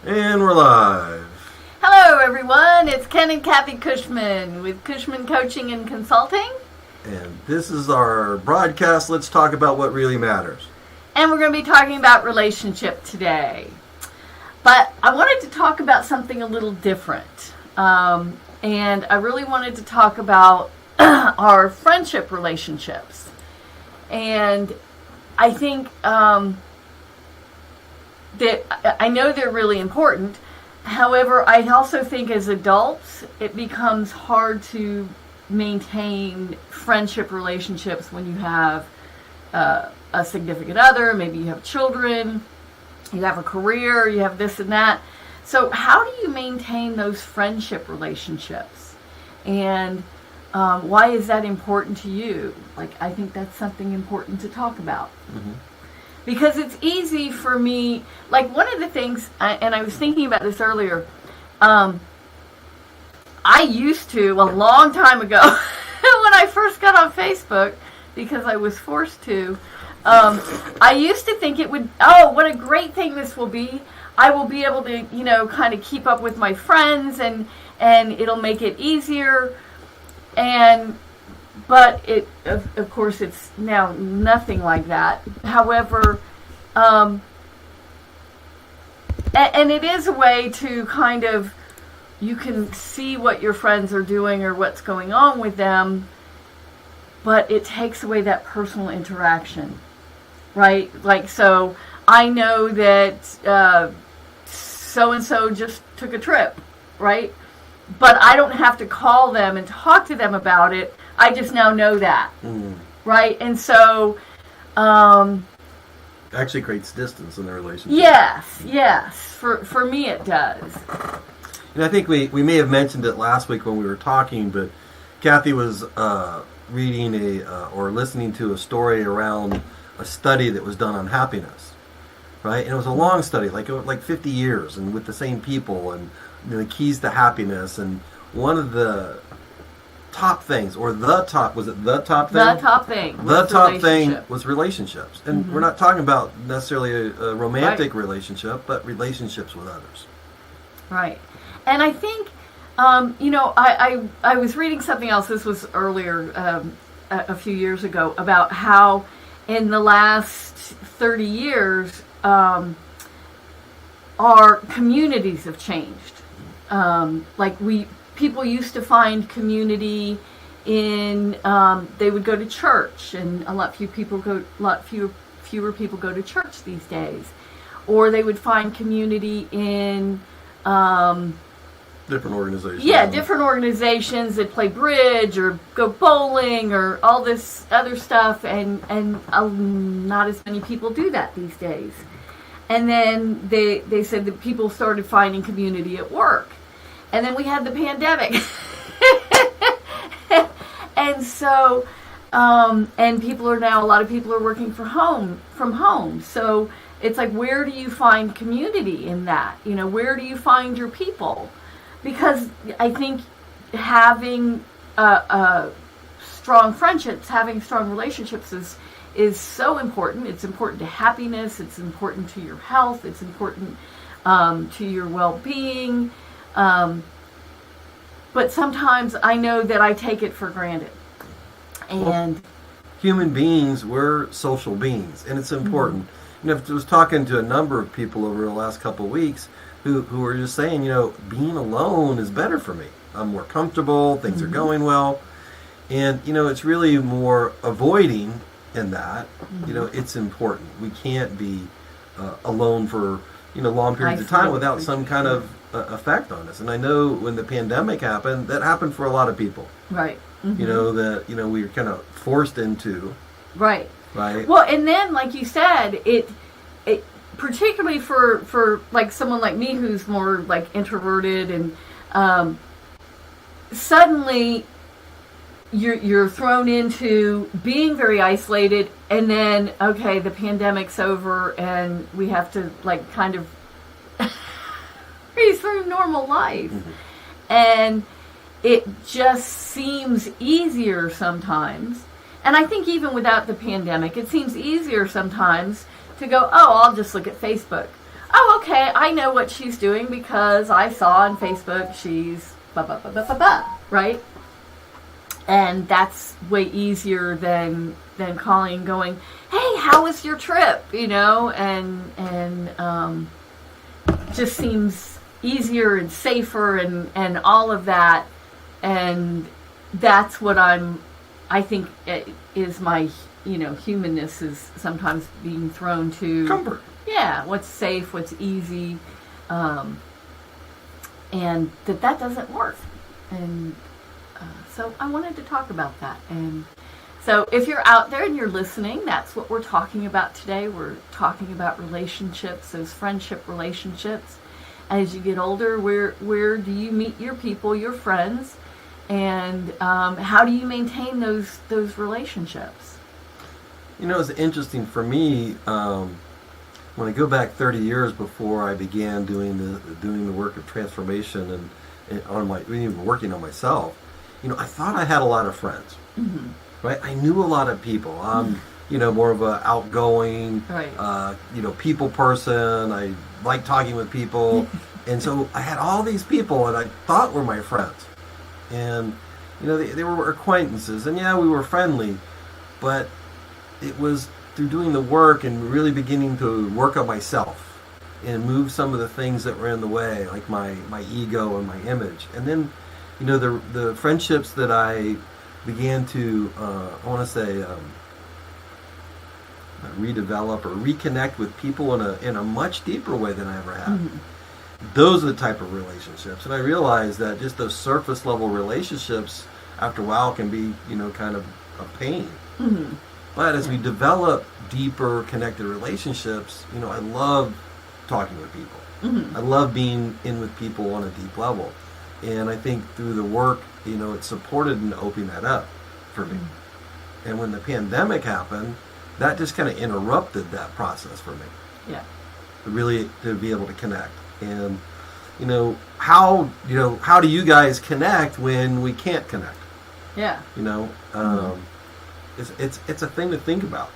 And we're live. Hello, everyone. It's Ken and Kathy Cushman with Cushman Coaching and Consulting. And this is our broadcast. Let's talk about what really matters. And we're going to be talking about relationship today. But I wanted to talk about something a little different. And I really wanted to talk about our friendship relationships. And I think that I know they're really important. However, I also think as adults, it becomes hard to maintain friendship relationships when you have a significant other, maybe you have children, you have a career, you have this and that. So how do you maintain those friendship relationships? And why is that important to you? I think that's something important to talk about. Mm-hmm. Because it's easy for me, one of the things, and I was thinking about this earlier, I used to, a long time ago, when I first got on Facebook, because I was forced to, I used to think it would, what a great thing this will be. I will be able to, kind of keep up with my friends, and it'll make it easier. But of course, it's now nothing like that. However, and it is a way to kind of, you can see what your friends are doing or what's going on with them, but it takes away that personal interaction, right? So I know that so-and-so just took a trip, right? But I don't have to call them and talk to them about it. I just now know that, right? And so, actually creates distance in the relationship. Yes. For me, it does. And I think we may have mentioned it last week when we were talking, but Kathy was reading or listening to a story around a study that was done on happiness, right? And it was a long study, like 50 years, and with the same people, and the keys to happiness. And one of the top things, or the top thing? The top thing was relationships. And we're not talking about necessarily a romantic relationship, but relationships with others. Right. And I think, I was reading something else, this was earlier, a few years ago, about how in the last 30 years, our communities have changed. People used to find community in, they would go to church, and a lot fewer people go to church these days. Or they would find community in different organizations. Yeah, different organizations that play bridge or go bowling or all this other stuff, and not as many people do that these days. And then they said that people started finding community at work. And then we had the pandemic. And so, and a lot of people are working from home. So it's like, where do you find community in that? Where do you find your people? Because I think having strong friendships, having strong relationships is so important. It's important to happiness. It's important to your health. It's important to your well-being. But sometimes I know that I take it for granted. And human beings, we're social beings, and it's important. I was talking to a number of people over the last couple of weeks who were just saying, being alone is better for me. I'm more comfortable, things are going well. And, it's really more avoiding in that. It's important. We can't be alone for, long periods of time without some kind of effect on us. And I know when the pandemic happened, that happened for a lot of people. Right. That, we were kind of forced into. Right. Right. Well, and then, like you said, it particularly for like someone like me who's more like introverted, and suddenly you're thrown into being very isolated, and then, okay, the pandemic's over and we have to kind of resume normal life. And it just seems easier sometimes. And I think even without the pandemic, it seems easier sometimes to go, I'll just look at Facebook. okay, I know what she's doing because I saw on Facebook she's blah, blah, blah, blah, blah, blah, right? And that's way easier than calling and going, hey, how was your trip? And just seems easier and safer and all of that. And that's what I think is my, humanness is sometimes being thrown to Comfort. Yeah, what's safe, what's easy, and that doesn't work. And so I wanted to talk about that. And so if you're out there and you're listening, that's what we're talking about today. We're talking about relationships, those friendship relationships. As you get older, where do you meet your people, your friends, and how do you maintain those relationships? It's interesting for me. When I go back 30 years before I began doing the work of transformation and even working on myself, I thought I had a lot of friends. Mm-hmm. Right? I knew a lot of people. I'm, more of a outgoing, right. People person. I like talking with people. And so I had all these people that I thought were my friends. And, they were acquaintances. And yeah, we were friendly. But it was through doing the work and really beginning to work on myself and move some of the things that were in the way, like my ego and my image. And then, the friendships that I began to, redevelop or reconnect with people in a much deeper way than I ever had. Mm-hmm. Those are the type of relationships. And I realized that just those surface level relationships after a while can be, kind of a pain. Mm-hmm. But as we develop deeper connected relationships, I love talking with people. Mm-hmm. I love being in with people on a deep level. And I think through the work, it supported in opening that up for me. Mm-hmm. And when the pandemic happened, that just kind of interrupted that process for me. Yeah. Really to be able to connect. And, how do you guys connect when we can't connect? Yeah. It's a thing to think about.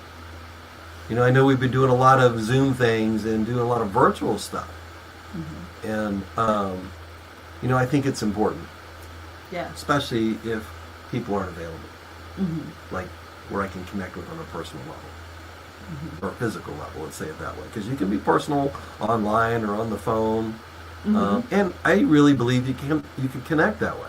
I know we've been doing a lot of Zoom things and doing a lot of virtual stuff. Mm-hmm. And, I think it's important. Yeah. Especially if people aren't available. Mm-hmm. Like where I can connect with on a personal level. Mm-hmm. Or a physical level, let's say it that way. Because you can be personal online or on the phone. Mm-hmm. And I really believe you can connect that way.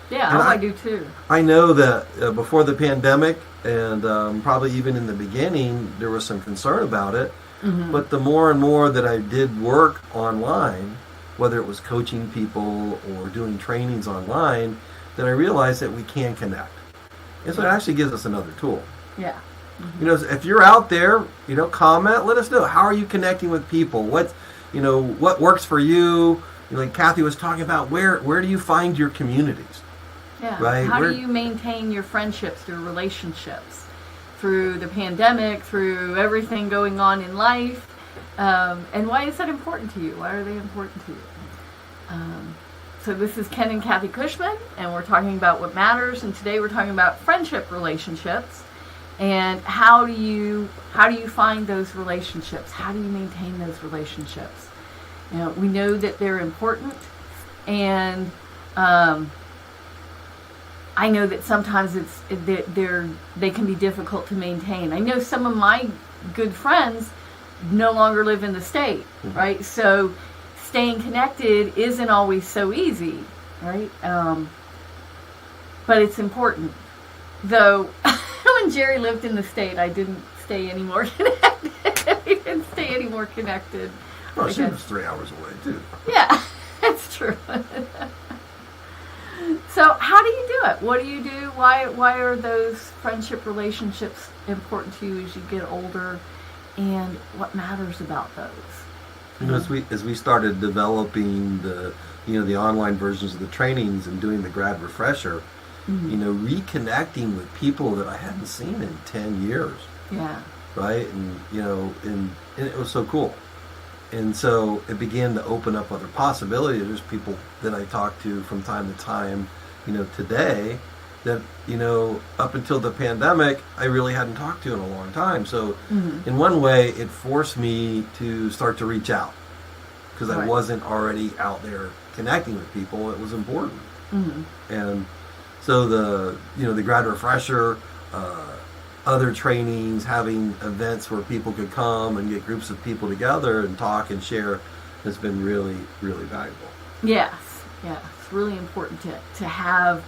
Yeah, I do too. I know that before the pandemic, and probably even in the beginning, there was some concern about it. Mm-hmm. But the more and more that I did work online, whether it was coaching people or doing trainings online, then I realized that we can connect. And so it actually gives us another tool. Yeah. Mm-hmm. If you're out there, comment, let us know. How are you connecting with people? What works for you? Like Kathy was talking about, where do you find your communities? Yeah. Right? How do you maintain your friendships, your relationships through the pandemic, through everything going on in life? And why is that important to you? Why are they important to you? So this is Ken and Kathy Cushman, and we're talking about what matters. And today we're talking about friendship relationships and how do you find those relationships? How do you maintain those relationships? We know that they're important, and I know that sometimes they can be difficult to maintain. I know some of my good friends no longer live in the state, mm-hmm. right? So staying connected isn't always so easy, right? But it's important. Though when Jerry lived in the state, I didn't stay any more connected. I didn't stay any more connected. Well, she was 3 hours away too. Yeah, that's true. So how do you do it? What do you do? Why are those friendship relationships important to you as you get older? And what matters about those? As we started developing the online versions of the trainings and doing the grad refresher, mm-hmm. Reconnecting with people that I hadn't seen in 10 years. Yeah. Right? And and it was so cool. And so it began to open up other possibilities. There's people that I talk to from time to time, today that, up until the pandemic, I really hadn't talked to in a long time. So mm-hmm. in one way, it forced me to start to reach out because I Right. wasn't already out there connecting with people. It was important. Mhm. And so the grad refresher, other trainings, having events where people could come and get groups of people together and talk and share has been really, really valuable. Yes, yeah, it's really important to have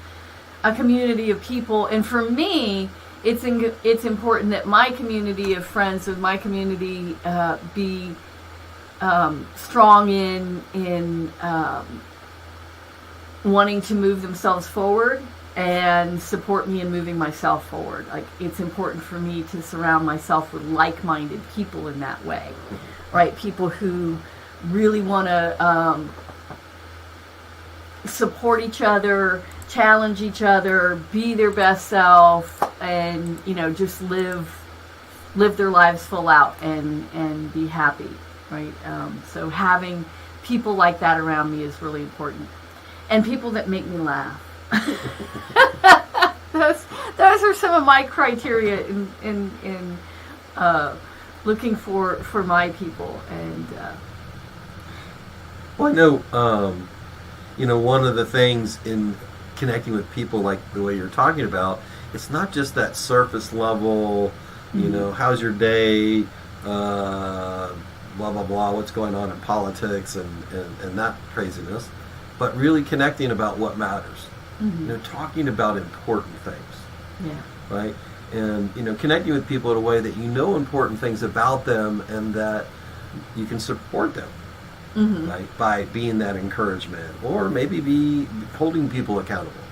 a community of people, and for me, it's important that my community of friends, of my community, be strong in wanting to move themselves forward and support me in moving myself forward. Like, it's important for me to surround myself with like-minded people in that way, right? People who really want to support each other, challenge each other, be their best self, and just live their lives full out and be happy, right? So having people like that around me is really important, and people that make me laugh. those are some of my criteria in looking for my people. And Well, I know, one of the things in connecting with people like the way you're talking about, it's not just that surface level, how's your day, blah, blah, blah, what's going on in politics and that craziness, but really connecting about what matters. Talking about important things, yeah, right? And, connecting with people in a way that important things about them and that you can support them. Right, by being that encouragement, or maybe be holding people accountable.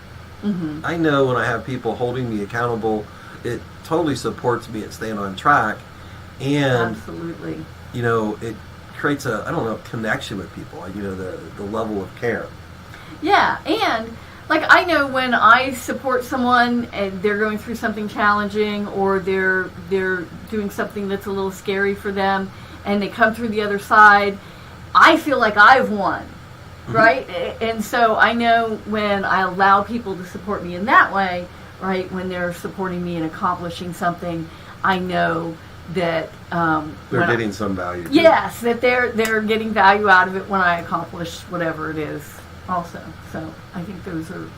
I know when I have people holding me accountable, it totally supports me at staying on track, and absolutely, it creates a connection with people. The level of care. Yeah, and like, I know when I support someone and they're going through something challenging, or they're doing something that's a little scary for them, and they come through the other side, I feel like I've won, right? And so I know when I allow people to support me in that way, right, when they're supporting me in accomplishing something, I know that they're getting some value too. Yes, that they're getting value out of it when I accomplish whatever it is also. So I think those are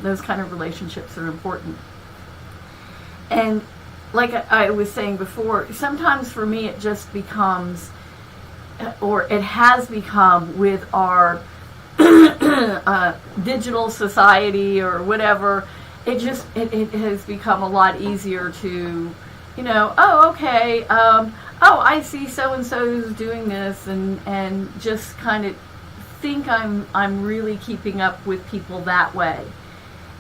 those kind of relationships are important. And like I was saying before, sometimes for me it just becomes, or it has become, with our digital society or whatever, it has become a lot easier to, I see so and so's doing this, and just kind of think I'm really keeping up with people that way.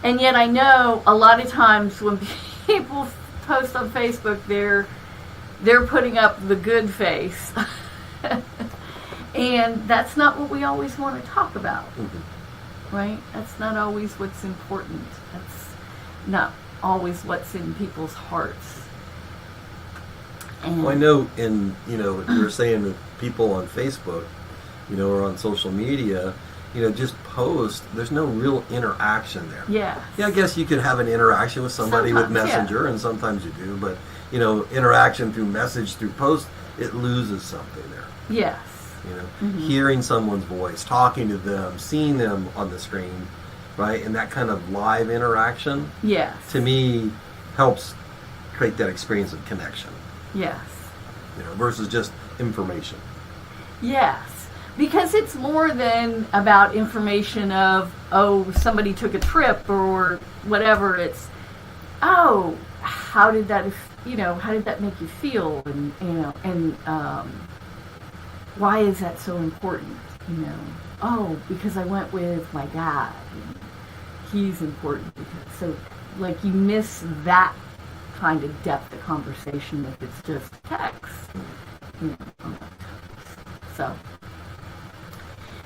And yet I know a lot of times when people post on Facebook, they're putting up the good face. And that's not what we always want to talk about, right? That's not always what's important. That's not always what's in people's hearts. And Well, I know what you were saying with people on Facebook, or on social media, just post. There's no real interaction there. yeah, Yeah, I guess you could have an interaction with somebody with Sometimes, yeah. Messenger, and sometimes you do, but, interaction through message, through post, it loses something there. yes, Hearing someone's voice, talking to them, seeing them on the screen, right? And that kind of live interaction, yes, to me, helps create that experience of connection, yes. versus just information. Yes, because it's more than about information of, somebody took a trip or whatever. It's, how did that make you feel, and why is that so important? Because I went with my dad, and he's important. So, like, you miss that kind of depth of conversation if it's just text.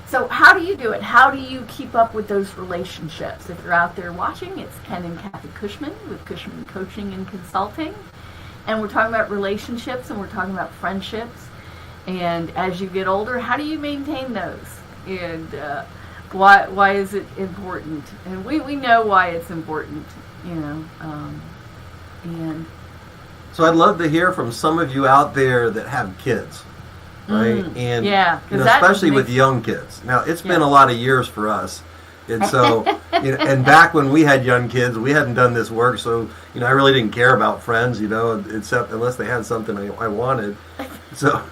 So how do you do it? How do you keep up with those relationships? If you're out there watching, it's Ken and Kathy Cushman with Cushman Coaching and Consulting. And we're talking about relationships, and we're talking about friendships. And as you get older, how do you maintain those? And why is it important? And we know why it's important, and So I'd love to hear from some of you out there that have kids, right? And yeah, especially with young kids. Now, it's been a lot of years for us. And so, and back when we had young kids, we hadn't done this work, so I really didn't care about friends, except unless they had something I wanted. So,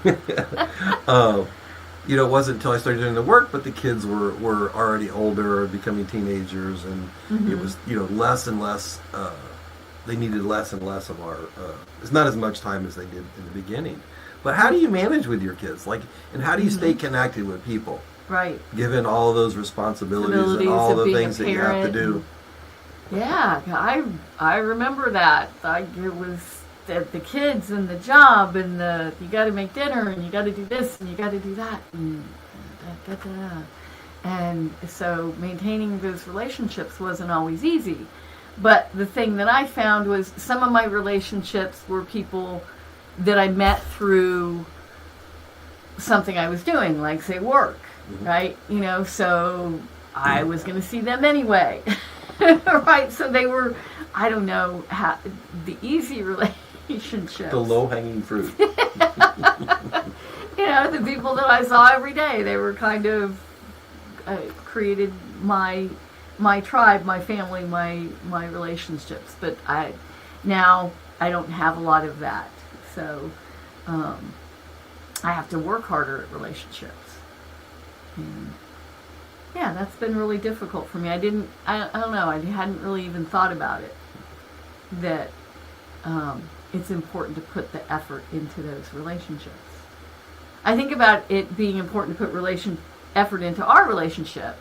it wasn't until I started doing the work, but the kids were already older, becoming teenagers, and it was less and less. They needed less and less of our. It's not as much time as they did in the beginning. But how do you manage with your kids? And how do you stay connected with people? Right. Given all those responsibilities and all the things that you have to do. Yeah, I remember that. It was the kids and the job and you got to make dinner and you got to do this and you got to do that and so maintaining those relationships wasn't always easy. But the thing that I found was some of my relationships were people that I met through something I was doing, like say work. Right? So I was going to see them anyway. Right? So they were, I don't know, the easy relationships. The low-hanging fruit. The people that I saw every day, they were kind of created my tribe, my family, my relationships. But now I don't have a lot of that. So I have to work harder at relationships. And yeah, that's been really difficult for me. I don't know, I hadn't really even thought about it, that it's important to put the effort into those relationships. I think about it being important to put effort into our relationship,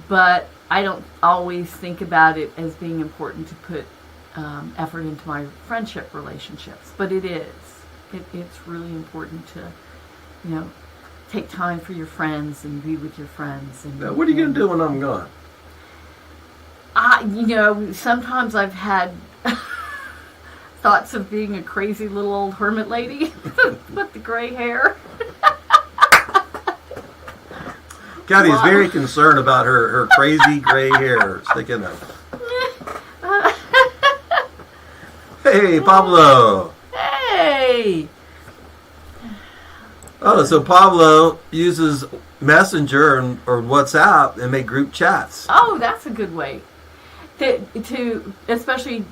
but I don't always think about it as being important to put effort into my friendship relationships. But it is. It's really important to, take time for your friends and be with your friends. And now, what are you going to do when I'm gone? Sometimes I've had thoughts of being a crazy little old hermit lady with the gray hair. Kathy is very concerned about her crazy gray hair sticking up. Hey, Pablo. Hey. Oh, so Pablo uses Messenger or WhatsApp and make group chats. Oh, that's a good way to especially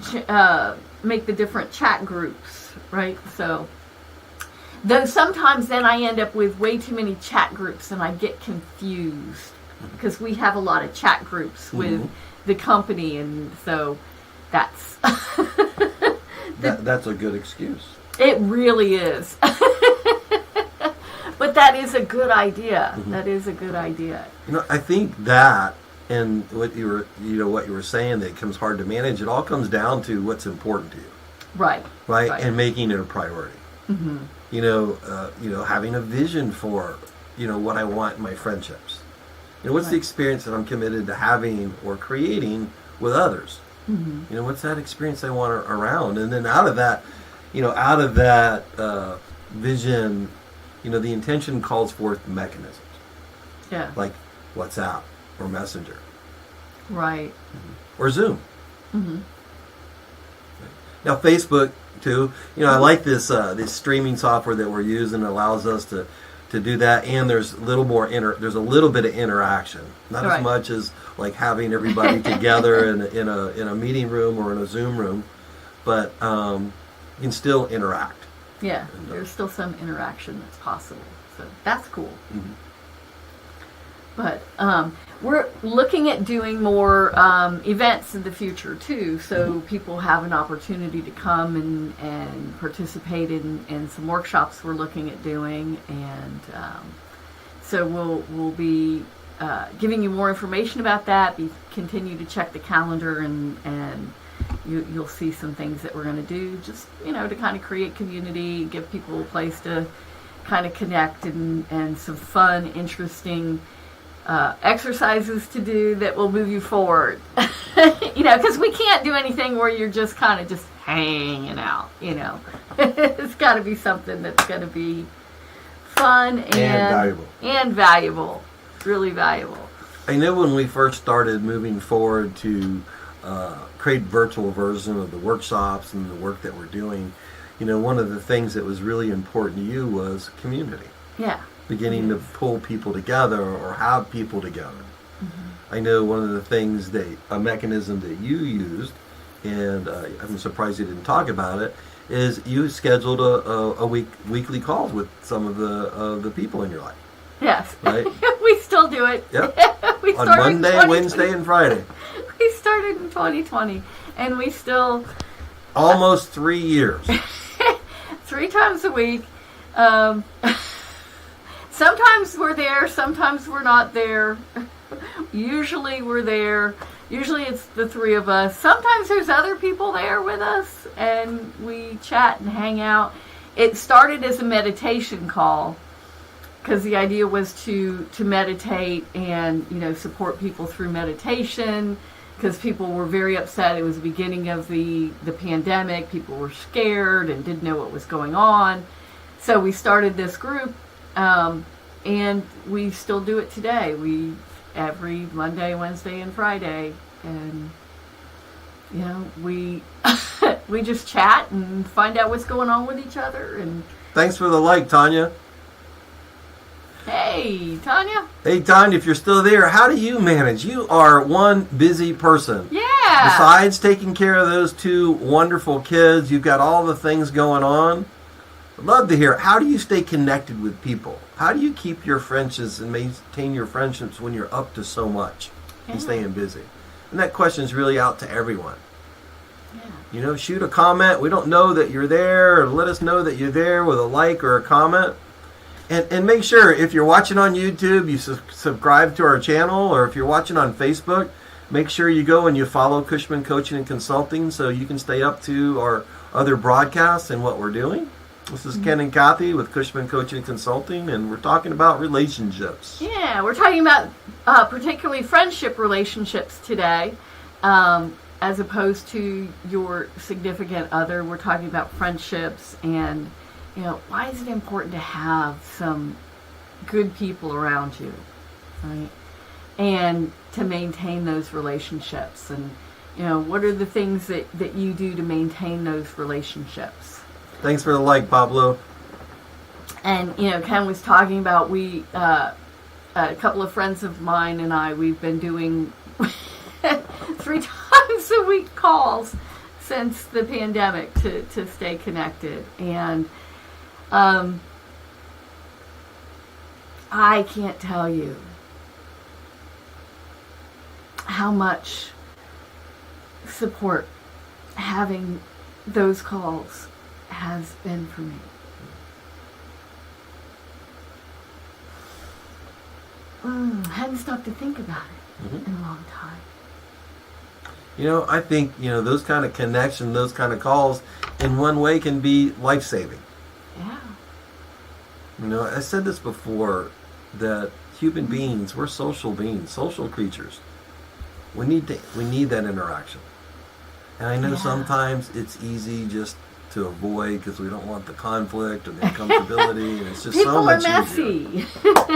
make the different chat groups, right? So, though sometimes then I end up with way too many chat groups and I get confused because we have a lot of chat groups with the company, and so that's that's a good excuse. It really is. But that is a good idea. That is a good idea. I think that, and what you were saying, that it comes hard to manage. It all comes down to what's important to you, right? And making it a priority. Having a vision for, what I want in my friendships. What's the experience that I'm committed to having or creating with others? What's that experience I want around, and then out of that vision. The intention calls forth mechanisms. Yeah. Like WhatsApp or Messenger. Right. Or Zoom. Now Facebook too. I like this streaming software that we're using. It allows us to do that, and there's a little more there's a little bit of interaction. Not as much as like having everybody together in a meeting room or in a Zoom room, but you can still interact. Yeah, there's still some interaction that's possible, so that's cool. But we're looking at doing more events in the future too, so people have an opportunity to come and participate in some workshops we're looking at doing, and so we'll be giving you more information about that. Continue to check the calendar, and you'll see some things that we're going to do, just to kind of create community, give people a place to kind of connect, and some fun, interesting exercises to do that will move you forward. Because we can't do anything where you're just kind of just hanging out. It's got to be something that's going to be fun and valuable, really valuable. I know when we first started moving forward to create virtual version of the workshops and the work that we're doing, one of the things that was really important to you was community, Yeah. beginning to pull people together or have people together. I know one of the things a mechanism that you used, and I'm surprised you didn't talk about it, is you scheduled a weekly calls with some of the people in your life. Yes. Right? We still do it. Yep. We On started in Monday, 2020. Wednesday, and Friday. We started in 2020, and we still Almost 3 years. 3 times a week. Sometimes we're there, sometimes we're not there. Usually we're there. Usually it's the 3 of us. Sometimes there's other people there with us, and we chat and hang out. It started as a meditation call, because the idea was to meditate and support people through meditation, because people were very upset. It was the beginning of the pandemic. People were scared and didn't know what was going on. So we started this group, and we still do it today. We every Monday, Wednesday, and Friday, and we we just chat and find out what's going on with each other. And Thanks for the like, Tanya. hey, Tanya. Hey, Tanya, if you're still there, how do you manage? You are one busy person. Yeah. Besides taking care of those 2 wonderful kids, you've got all the things going on. I'd love to hear, how do you stay connected with people? How do you keep your friendships and maintain your friendships when you're up to so much and staying busy? And that question is really out to everyone. Yeah. Shoot a comment. We don't know that you're there, or let us know that you're there with a like or a comment. And make sure, if you're watching on YouTube, you subscribe to our channel, or if you're watching on Facebook, make sure you go and you follow Cushman Coaching and Consulting so you can stay up to our other broadcasts and what we're doing. This is Ken and Kathy with Cushman Coaching and Consulting, and we're talking about relationships. Yeah, we're talking about particularly friendship relationships today, as opposed to your significant other. We're talking about friendships, and why is it important to have some good people around you, right? And to maintain those relationships, and what are the things that you do to maintain those relationships? Thanks for the like, Pablo. And Ken was talking about a couple of friends of mine and I, we've been doing 3 times a week calls since the pandemic to stay connected. And I can't tell you how much support having those calls has been for me. Hadn't stopped to think about it in a long time. I think, those kind of connections, those kind of calls, in one way can be life-saving. Yeah. I said this before, that human beings, we're social beings, social creatures. We need that interaction. And I know sometimes it's easy just to avoid because we don't want the conflict or the uncomfortability, and it's just so much easier.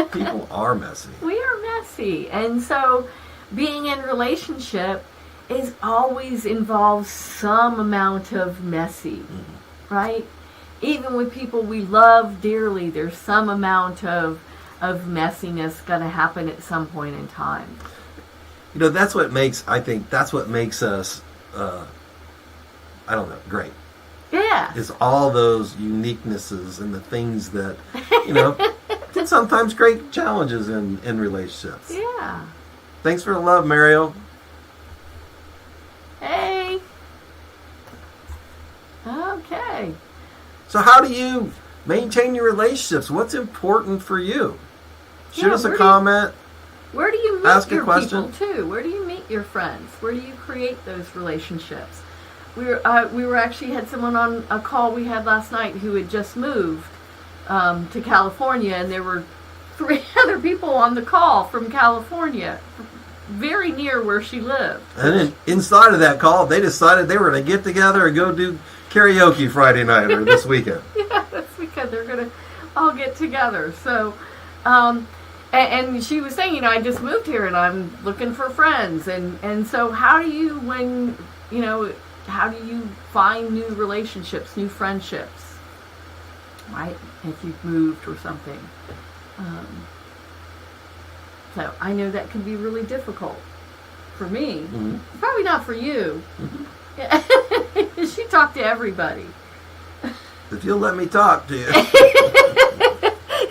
People are messy. We are messy. And so being in relationship is always involves some amount of messy, right? Even with people we love dearly, there's some amount of messiness going to happen at some point in time. That's what makes us, great. Yeah. Is all those uniquenesses and the things that, can sometimes create challenges in relationships. Yeah. Thanks for the love, Mario. Hey. Okay. So how do you maintain your relationships? What's important for you? Shoot us a comment. Where do you meet Ask a your question. people too? Where do you meet your friends? Where do you create those relationships? We were actually had someone on a call we had last night who had just moved to California, and there were 3 other people on the call from California, very near where she lived. And then inside of that call, they decided they were going to get together and go do karaoke Friday night or this weekend. Yeah, this weekend they're going to all get together. So, and she was saying, I just moved here and I'm looking for friends. And so how do you, when, how do you find new relationships, new friendships, right? If you've moved or something. So I know that can be really difficult for me. Mm-hmm. Probably not for you. Mm-hmm. She talked to everybody. If you'll let me talk to you.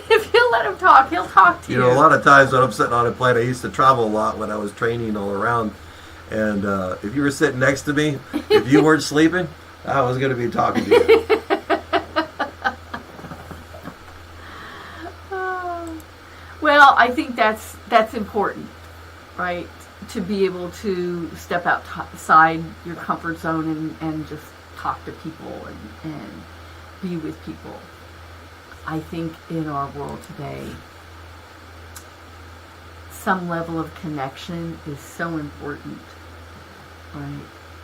If you let him talk, he'll talk to you. You know, a lot of times when I'm sitting on a plane, I used to travel a lot when I was training all around. And if you were sitting next to me, if you weren't sleeping, I was going to be talking to you. Well, I think that's important, right? To be able to step outside your comfort zone and just talk to people and be with people. I think in our world today, some level of connection is so important, right?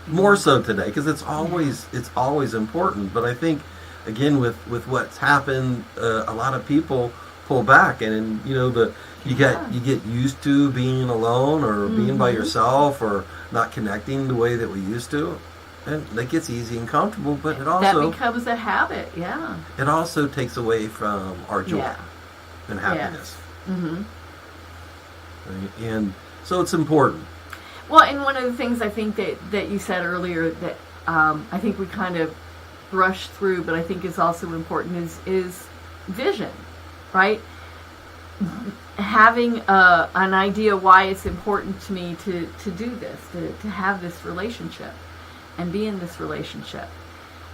More so today, because it's always important. But I think, again, with what's happened, a lot of people pull back, and you know you get used to being alone or being by yourself or not connecting the way that we used to, and that gets easy and comfortable. But it also that becomes a habit. Yeah. It also takes away from our joy and happiness. Yes. Mm-hmm. Right? And so it's important. Well, and one of the things I think that you said earlier that I think we kind of brushed through, but I think is also important is vision, right? Having an idea why it's important to me to do this, to have this relationship and be in this relationship.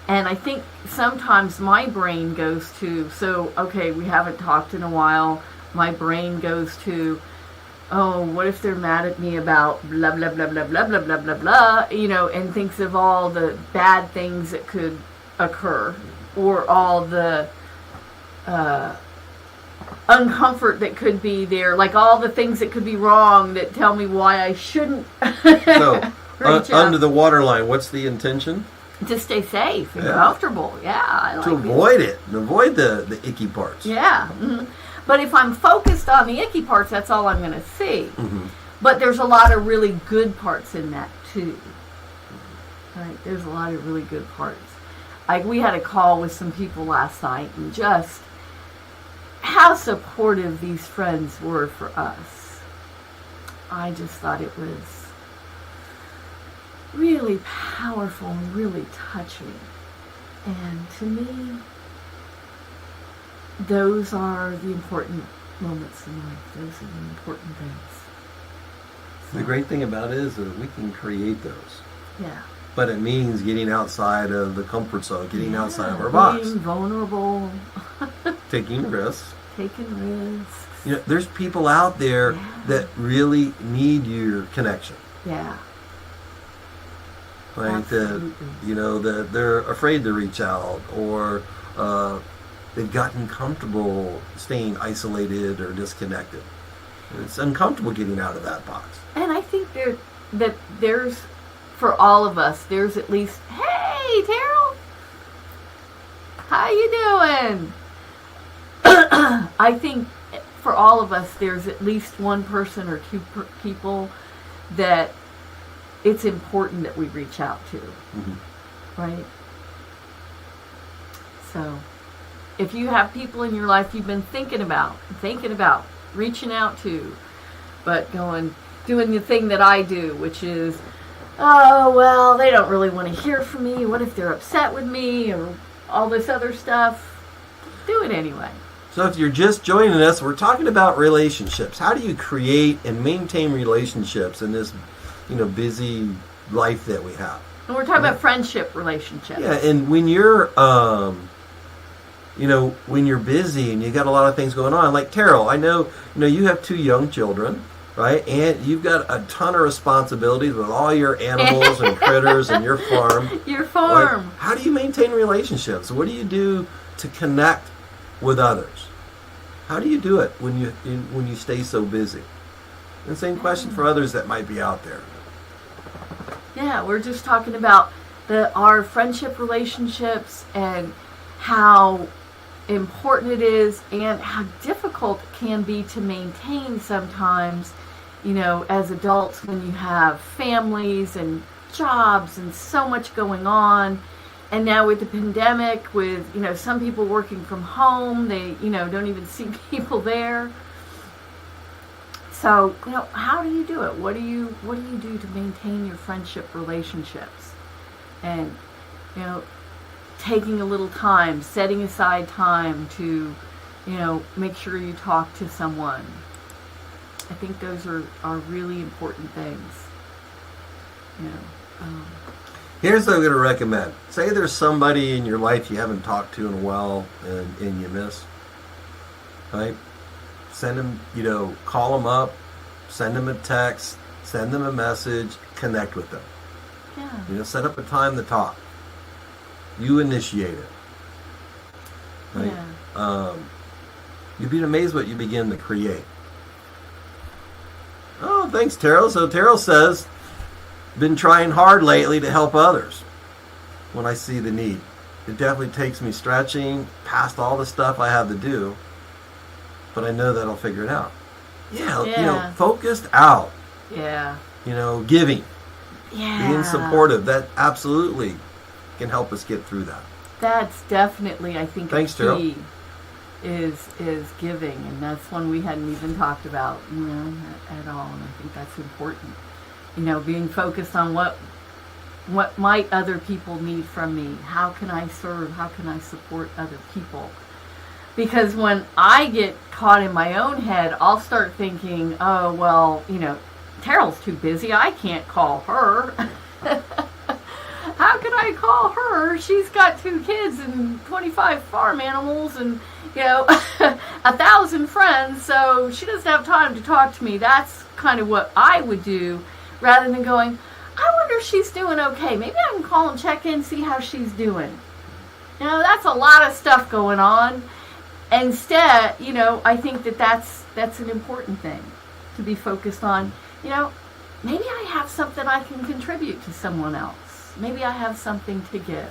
And I think sometimes my brain goes to, so, okay, we haven't talked in a while. My brain goes to, oh, what if they're mad at me about blah, blah, blah, blah, blah, blah, blah, blah, blah, you know, and thinks of all the bad things that could occur or all the uncomfort that could be there, like all the things that could be wrong that tell me why I shouldn't So, under the waterline, what's the intention? to stay safe and comfortable. Yeah, I like To avoid it. Avoid the icky parts. Yeah. Mm-hmm. But if I'm focused on the icky parts, that's all I'm going to see. Mm-hmm. But there's a lot of really good parts in that too. Right? There's a lot of really good parts. Like we had a call with some people last night, and just how supportive these friends were for us. I just thought it was really powerful and really touching. And to me, those are the important moments in life. Those are the important things. The great thing about it is that we can create those. Yeah. But it means getting outside of the comfort zone, getting outside of our box. Being vulnerable. Taking risks. Taking risks. You know, there's people out there that really need your connection. Yeah. Like that, you know, that they're afraid to reach out, or they've gotten comfortable staying isolated or disconnected. It's uncomfortable getting out of that box. And I think there's, for all of us, there's at least, hey, Terrell, how you doing? I think for all of us, there's at least one person or two people that it's important that we reach out to, right? So, if you have people in your life you've been thinking about reaching out to, but doing the thing that I do, which is, oh, well, they don't really want to hear from me. What if they're upset with me or all this other stuff? Do it anyway. So if you're just joining us, we're talking about relationships. How do you create and maintain relationships in this, busy life that we have? And we're talking about friendship relationships. Yeah, and when you're, when you're busy and you got a lot of things going on, like Terrell, I know, you have 2 young children, right? And you've got a ton of responsibilities with all your animals and critters and your farm. Your farm. Like, how do you maintain relationships? What do you do to connect with others? How do you do it when you stay so busy? And same question for others that might be out there. Yeah, we're just talking about our friendship relationships and how important it is and how difficult it can be to maintain sometimes, as adults when you have families and jobs and so much going on. And now with the pandemic, with, some people working from home, they, don't even see people there. So, how do you do it? What do you do to maintain your friendship relationships? And, taking a little time, setting aside time to, make sure you talk to someone. I think those are really important things. Here's what I'm going to recommend. Say there's somebody in your life you haven't talked to in a while and you miss. Right? Send them, call them up, send them a text, send them a message, connect with them. Yeah. Set up a time to talk. You initiate it. Right? Yeah. You'd be amazed what you begin to create. Oh, thanks, Terrell. So Terrell says, been trying hard lately to help others when I see the need. It definitely takes me stretching past all the stuff I have to do, but I know that I'll figure it out. Yeah. Focused out. Yeah. Giving. Yeah. Being supportive. That absolutely can help us get through that. That's definitely, I think, Thanks, a Terrell. key is giving, and that's one we hadn't even talked about, at all. And I think that's important. Being focused on what might other people need from me. How can I serve? How can I support other people? Because when I get caught in my own head, I'll start thinking, oh, well, Terrell's too busy. I can't call her. How can I call her? She's got 2 kids and 25 farm animals and, 1,000 friends, so she doesn't have time to talk to me. That's kind of what I would do, rather than going, I wonder if she's doing okay. Maybe I can call and check in, see how she's doing. That's a lot of stuff going on. Instead, I think that's an important thing to be focused on. Maybe I have something I can contribute to someone else. Maybe I have something to give.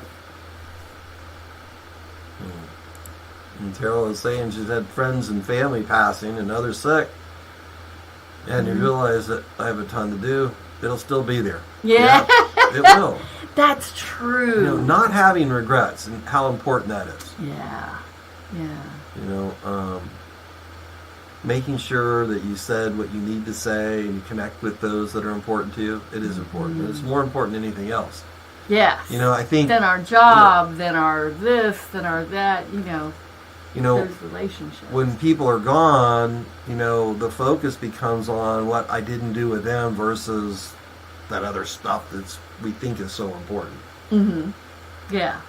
And Terrell is saying she's had friends and family passing and others sick. And you realize that I have a ton to do. It'll still be there. Yeah. It will. That's true. Not having regrets and how important that is. Yeah. Making sure that you said what you need to say and you connect with those that are important to you. It is important. It's more important than anything else. Yes. I think then our job, then our this, then our that, those relationships. When people are gone, the focus becomes on what I didn't do with them versus that other stuff we think is so important. Yeah.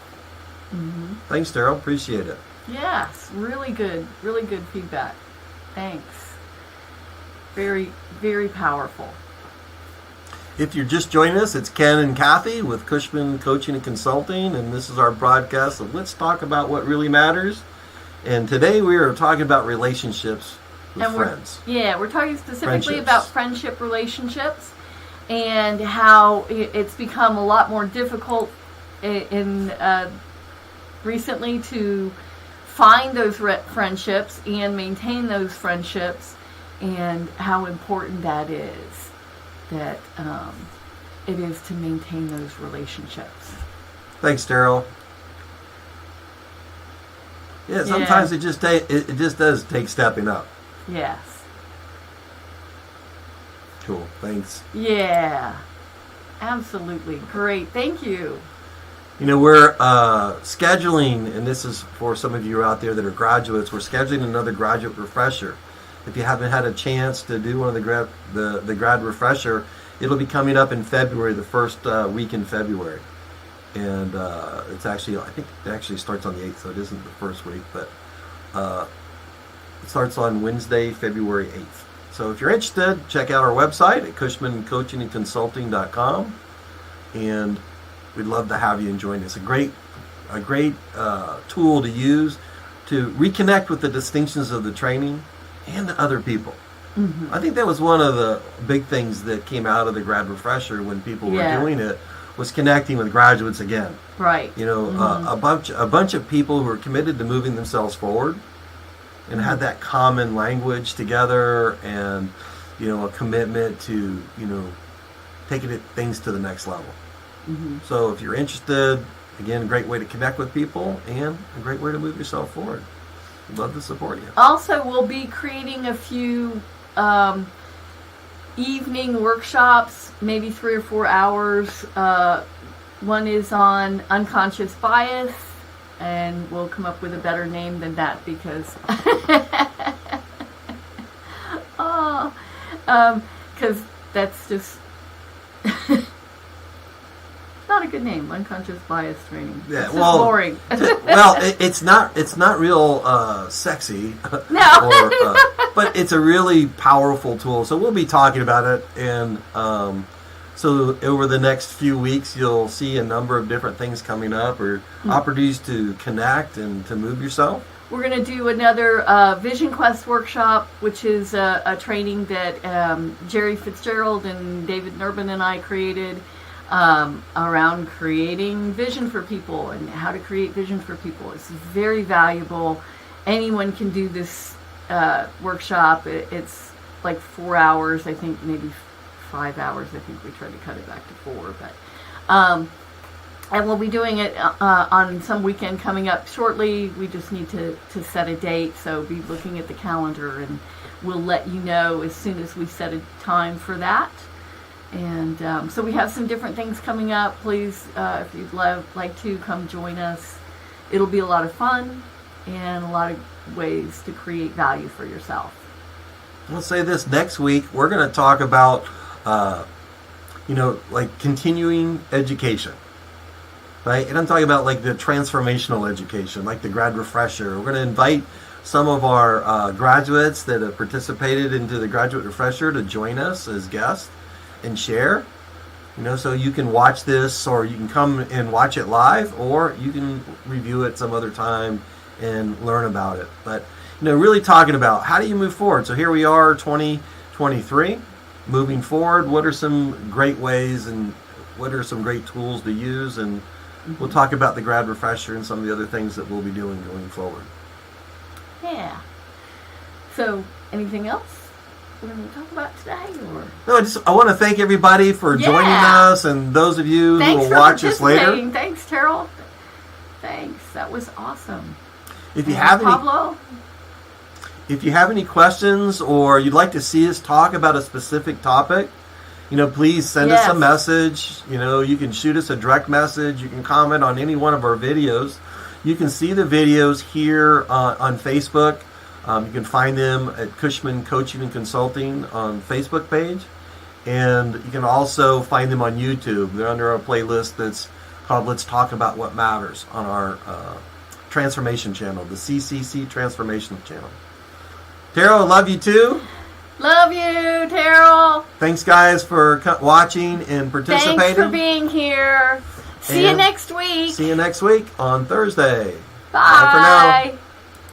Thanks, Daryl. Appreciate it. Yes, really good feedback. Thanks. Very, very powerful. If you're just joining us, it's Ken and Kathy with Cushman Coaching and Consulting, and this is our broadcast of Let's Talk About What Really Matters. And today we are talking about relationships with friends. We're talking specifically about friendship relationships and how it's become a lot more difficult in recently to find those friendships and maintain those friendships, and how important that is. That it is to maintain those relationships. Thanks, Daryl. Yeah, sometimes it just does take stepping up. Yes. Cool. Thanks. Yeah. Absolutely. Great. Thank you. We're scheduling, and this is for some of you out there that are graduates, we're scheduling another graduate refresher. If you haven't had a chance to do one of the grad refresher, it'll be coming up in February, the first week in February. And I think it actually starts on the 8th, so it isn't the first week, but it starts on Wednesday, February 8th. So if you're interested, check out our website at cushmancoachingandconsulting.com, and we'd love to have you and join us. A great tool to use to reconnect with the distinctions of the training and the other people. I think that was one of the big things that came out of the grad refresher when people were doing it, was connecting with graduates again. Right. A bunch of people who are committed to moving themselves forward and had that common language together, and a commitment to taking things to the next level. Mm-hmm. So if you're interested, again, a great way to connect with people and a great way to move yourself forward. We'd love to support you. Also, we'll be creating a few evening workshops, maybe 3 or 4 hours. One is on unconscious bias, and we'll come up with a better name than that because because that's just not a good name. Unconscious bias training. Yeah, it's well, just boring. Well, it's not real sexy. No. But it's a really powerful tool. So we'll be talking about it, and so over the next few weeks, you'll see a number of different things coming up, or opportunities to connect and to move yourself. We're going to do another Vision Quest workshop, which is a training that Jerry Fitzgerald and David Nurbin and I created around creating vision for people and how to create vision for people. It's very valuable. Anyone can do this workshop. It's like 4 hours, I think, maybe 5 hours. I think we tried to cut it back to 4, but and we'll be doing it on some weekend coming up shortly. We just need to set a date, so be looking at the calendar, and we'll let you know as soon as we set a time for that. And so we have some different things coming up. Please, if you'd like to, come join us. It'll be a lot of fun and a lot of ways to create value for yourself. I'll say this, next week we're going to talk about like continuing education. Right? And I'm talking about like the transformational education, like the grad refresher. We're going to invite some of our graduates that have participated into the graduate refresher to join us as guests and share. So you can watch this, or you can come and watch it live, or you can review it some other time and learn about it. But really talking about how do you move forward. So here we are, 2023, moving forward. What are some great ways and what are some great tools to use? And we'll talk about the grad refresher and some of the other things that we'll be doing going forward. Yeah. So, anything else we're going to talk about today? Or? No, I want to thank everybody for joining us, and those of you who will watch us later. Thanks, Terrell. Thanks. That was awesome. If you have any questions, or you'd like to see us talk about a specific topic, please send us a message. You can shoot us a direct message. You can comment on any one of our videos. You can see the videos here on Facebook. You can find them at Cushman Coaching and Consulting on Facebook page. And you can also find them on YouTube. They're under a playlist that's called Let's Talk About What Matters on our Transformation channel, the CCC Transformation channel. Terrell, I love you too. Love you, Terrell. Thanks, guys, for watching and participating. Thanks for being here. See you next week. See you next week on Thursday. Bye. Bye for now.